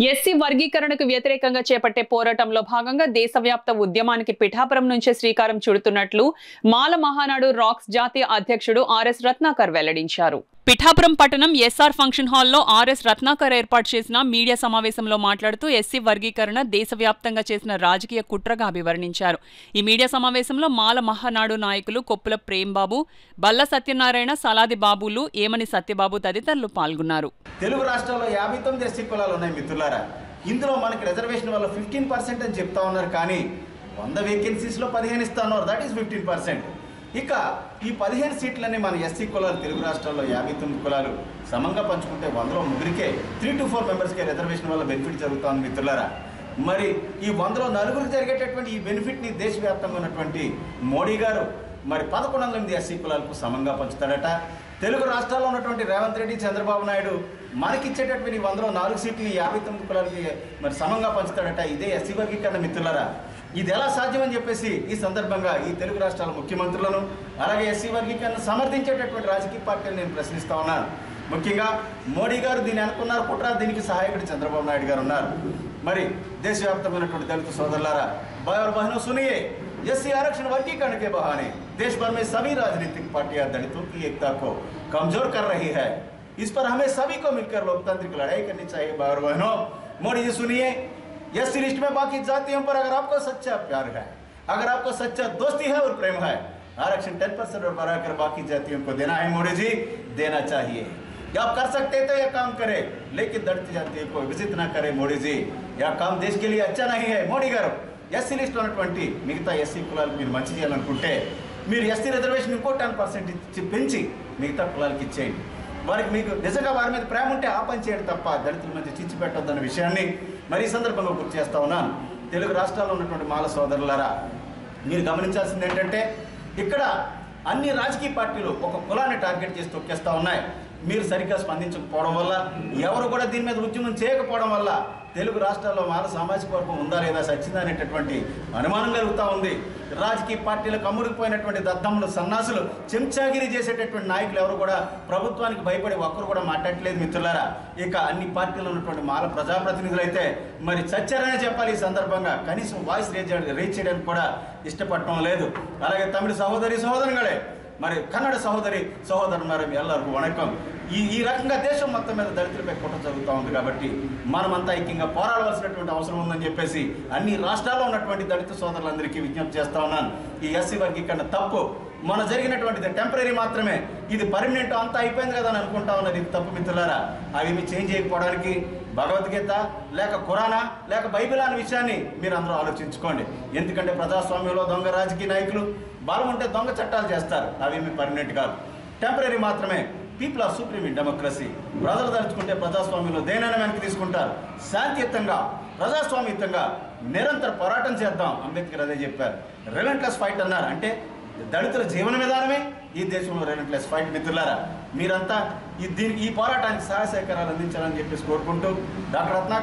SC వర్గీకరణకు వ్యతిరేకంగా చేపట్టే పోరాటంలో భాగంగా దేశవ్యాప్త ఉద్యమానికి పిఠాపురం నుంచే శ్రీకారం చుడుతున్నట్లు మాల మహానాడు రాక్స్ జాతీయ అధ్యక్షుడు ఆర్ఎస్ రత్నాకర్ వెల్లడించారు. పిఠాపురం పట్టణం ఎస్ఆర్ ఫంక్షన్ హాల్లో ఆర్ఎస్ రత్నాకర్ ఏర్పాటు చేసిన మీడియా సమావేశంలో మాట్లాడుతూ ఎస్సీ వర్గీకరణ దేశవ్యాప్తంగా చేసిన రాజకీయ కుట్రగా అభివర్ణించారు. ఈ మీడియా సమావేశంలో మాల మహానాడు నాయకులు కొప్పుల ప్రేమ్బాబు, బల్ల సత్యనారాయణ, సలాది బాబులు, ఏమని సత్యబాబు తదితరులు పాల్గొన్నారు. తెలుగు రాష్ట్రాల్లో 59 ఎస్సీ కులాలు ఉన్నాయి మిత్రులారా. ఇందులో మనకి రిజర్వేషన్ వల్ల 15% అని చెప్తా ఉన్నారు, కానీ 100 వేకెన్సీస్లో 15 ఇస్తా ఉన్నారు. That is 15%. ఇక ఈ 15 సీట్లన్నీ మన ఎస్సీ కులాలు తెలుగు రాష్ట్రాల్లో 59 కులాలు సమంగా పంచుకుంటే 100లో ముగ్గురికే 3 to 4 మెంబర్స్కే రిజర్వేషన్ వల్ల బెనిఫిట్ జరుగుతుంది మిత్రులారా. మరి ఈ 100లో నలుగురికి జరిగేటటువంటి ఈ బెనిఫిట్ని దేశవ్యాప్తంగా ఉన్నటువంటి మోడీ గారు మరి 1108 ఎస్సీ కులాలకు సమంగా పంచుతాడట. తెలుగు రాష్ట్రాల్లో ఉన్నటువంటి రేవంత్ రెడ్డి, చంద్రబాబు నాయుడు మనకిచ్చేటటువంటి 100లో 4 సీట్లు 59 కులాలకి మరి సమంగా పంచుతాడట. ఇదే ఎస్సీ వర్గీకరణ మిత్రులారా. ఇది ఎలా సాధ్యమని చెప్పేసి ఈ సందర్భంగా ఈ తెలుగు రాష్ట్రాల ముఖ్యమంత్రులను అలాగే ఎస్సీ వర్గీకరణ సమర్థించేటటువంటి రాజకీయ పార్టీలు నేను ప్రశ్నిస్తా ఉన్నాను. ముఖ్యంగా మోడీ గారు దీన్ని అనుకున్నారు కుట్ర, దీనికి సహాయకుడు చంద్రబాబు నాయుడు గారు ఉన్నారు. మరి దేశవ్యాప్తమైనటువంటి దళిత సోదరులారా, भाई और बहनों सुनिए, एससी आरक्षण वर्गीकरण के बहाने देश भर में सभी राजनीतिक पार्टियां दलितों की एकता को कमजोर कर रही है. इस पर हमें सभी को मिलकर लोकतांत्रिक लड़ाई करनी चाहिए. भाई और बहनों, मोदी जी सुनिए, एससी लिस्ट में बाकी जातियों पर अगर आपको सच्चा प्यार है, अगर आपको सच्चा दोस्ती है और प्रेम है, आरक्षण 10% और बढ़ाकर बाकी जातियों को देना है. मोदी जी, देना चाहिए. आप कर सकते तो यह काम करे, लेकिन दलित जातियों को विजित ना करे. मोदी जी, यह काम देश के लिए अच्छा नहीं है. मोदी गाరు ఎస్సీ లిస్ట్లో ఉన్నటువంటి మిగతా ఎస్సీ కులాలకు మీరు మంచి చేయాలనుకుంటే మీరు ఎస్సీ రిజర్వేషన్ ఇంకో 10% ఇచ్చి పెంచి మిగతా కులాలకు ఇచ్చేయండి. వారికి మీకు నిజంగా వారి మీద ప్రేమ ఉంటే ఆ పని చేయడం తప్ప దళితుల మధ్య చిచ్చు పెట్టొద్దన్న విషయాన్ని మరి ఈ సందర్భంగా గుర్తు చేస్తా ఉన్నాను. తెలుగు రాష్ట్రాల్లో ఉన్నటువంటి మాల సోదరులారా, మీరు గమనించాల్సింది ఏంటంటే ఇక్కడ అన్ని రాజకీయ పార్టీలు ఒక కులాన్ని టార్గెట్ చేసి తొక్కేస్తూ ఉన్నాయి. మీరు సరిగ్గా స్పందించకపోవడం వల్ల, ఎవరు కూడా దీని మీద ఉద్యమం చేయకపోవడం వల్ల తెలుగు రాష్ట్రాల్లో మాల సామాజిక వర్గం ఉందా లేదా సచ్చిందా అనేటటువంటి అనుమానం కలుగుతూ ఉంది. రాజకీయ పార్టీలకు అమ్ముడిపోయినటువంటి దద్దమ్మలు, సన్నాసులు, చెంచాగిరి చేసేటటువంటి నాయకులు ఎవరు కూడా ప్రభుత్వానికి భయపడి ఒక్కరు కూడా మాట్లాడట్లేదు మిత్రులారా. ఇక అన్ని పార్టీలు ఉన్నటువంటి మాల ప్రజాప్రతినిధులు అయితే మరి చచ్చారనే చెప్పాలి. ఈ సందర్భంగా కనీసం వాయిస్ రేజ్ చేయడానికి కూడా ఇష్టపడటం లేదు. అలాగే తమిళ సహోదరి సహోదరుಗಳೇ, మరి కన్నడ సహోదరి సహోదరులారా, ಎಲ್ಲರಿಗೂ వణకం. ఈ రకంగా దేశం మొత్తం మీద దళితులపై కుట్ర జరుగుతూ ఉంది. కాబట్టి మనమంతా ఐక్యంగా పోరాడవలసినటువంటి అవసరం ఉందని చెప్పేసి అన్ని రాష్ట్రాల్లో ఉన్నటువంటి దళిత సోదరులందరికీ విజ్ఞప్తి చేస్తా ఉన్నాను. ఈ ఎస్సీ వర్గీకరణ తప్పు. మన జరిగినటువంటిది టెంపరీ మాత్రమే, ఇది పర్మనెంట్ అంతా అయిపోయింది కదా అని అనుకుంటా ఉన్నది. ఇది తప్పు మిత్రులారా. అవి చేంజ్ చేయకపోవడానికి భగవద్గీత లేక ఖురానా లేక బైబిల్ అనే విషయాన్ని మీరు అందరూ ఆలోచించుకోండి. ఎందుకంటే ప్రజాస్వామ్యంలో దొంగ రాజకీయ నాయకులు బలం ఉంటే దొంగ చట్టాలు చేస్తారు. అవేమి పర్మనెంట్ కాదు, టెంపరీ మాత్రమే. People are supreme in democracy. ప్రజలు తలుచుకుంటే ప్రజాస్వామ్యంలో దేనైనా వెనక్కి తీసుకుంటారు. శాంతియుతంగా ప్రజాస్వామ్యయుతంగా నిరంతర పోరాటం చేద్దాం. అంబేద్కర్ అదే చెప్పారు. రిలెంట్లెస్ ఫైట్ అన్నారు. అంటే దళితుల జీవన విధానమే ఈ దేశంలో రిలెంట్లెస్ ఫైట్. మిత్రులారా, మీరంతా ఈ పోరాటానికి సహాయ సహకారాలు అందించాలని చెప్పేసి కోరుకుంటూ డాక్టర్ రత్నాకర్